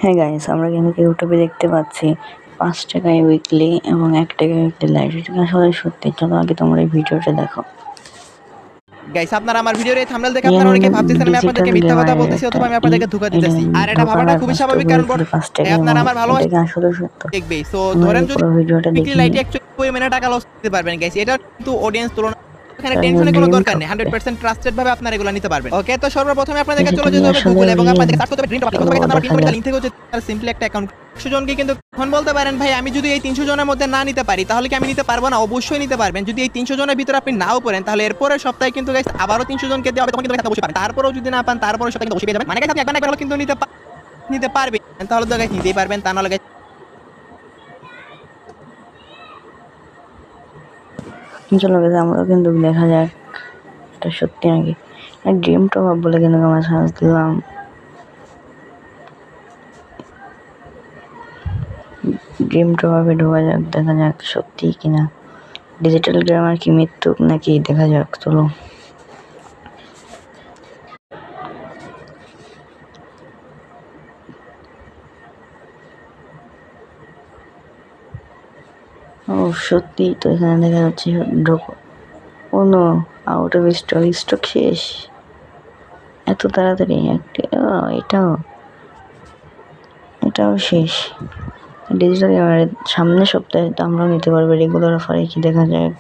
হ্যাঁ গাইস, আমরা কিন্তু ইউটিউবে দেখতে পাচ্ছি 5 টাকায় উইকলি এবং 1 টাকায় উইকলি লাইভ। এটা আসলে সত্যি। চলো আগে তোমরা এই ভিডিওটা দেখো। গাইস, আপনারা আমার ভিডিওর এই থাম্বনেল দেখে আপনারা অনেকে ভাবতেছেন আমি আপনাদেরকে মিথ্যা কথা বলতেছি অথবা আমি আপনাদেরকে ধোঁকা দিতেছি। আর এটা ভাবাটা খুবই স্বাভাবিক, কারণ 5 টাকা আপনারা আমার ভালোবাসা এটা আসলে সত্য। দেখবে। সো তোমরা ধরেন এই যদি পুরো ভিডিওটা উইকলি দেখে লাইটে অ্যাকচুয়ালি পরিমাণে টাকা লস করতে পারবেন গাইস, এটা কিন্তু অডিয়েন্স তুলনা এখানে তাহলে টেনশনের কোনো ড্রিম দরকার নেই। ঠকবে। 100% ট্রাস্টেড ভাবে আপনারা এগুলো নিতে পারবেন। ওকে, তো সর্বপ্রথমে আপনাদেরকে আচ্ছা, চলে তুমি যেতে হবে আসলে গুগল এবং রিয়েল আপনাদেরকে সার্চ করতে হবে ড্রিম টপ অথবা আমার দেখা পিন যাক। লিংক থেকে হচ্ছে সিম্পলি একটা অ্যাকাউন্ট 100 জনকে কিন্তু এখন বলতে পারেন ভাই আমি যদি এই 300 জনের মধ্যে না নিতে পারি তাহলে কি আমি নিতে পারবো না? অবশ্যই নিতে পারবেন। যদি এই 300 জনের ভিতরে আপনি নাও পড়েন তাহলে এরপরের সপ্তাহে কিন্তু গাইস আবারও 300 জনকে দেওয়া হবে, তখন কিন্তু অবশ্যই পাবেন। তারপরেও যদি না পান তারপরের সপ্তাহে কিন্তু অবশ্যই পেয়ে যাবেন। মানে গাইস আপনি একবার কিন্তু নিতে পারবেন, তাহলে তো গাইস নিতেই পারবেন, তা নাহলে গাইস চলো গেছে, আমরা কিন্তু দেখা যাক এটা সত্যি নাকি। ড্রিম টপ আপ বলে কিন্তু আমরা সার্চ দিলাম। ড্রিম টপ আপে ঢোকা যাক, দেখা যাক সত্যি কিনা। ডিজিটাল গ্রামার কি মৃত্যু নাকি দেখা যাক। চলো ও সত্যি তো, এখানে দেখা যাচ্ছে ঢোকো। Oh no, out of stock. Stock শেষ এত তাড়াতাড়ি। এটাও শেষ। ডিজিটাল ক্যামেরা সামনের সপ্তাহে তো আমরাও নিতে পারবো। রেগুলার অফারে কি দেখা যায়।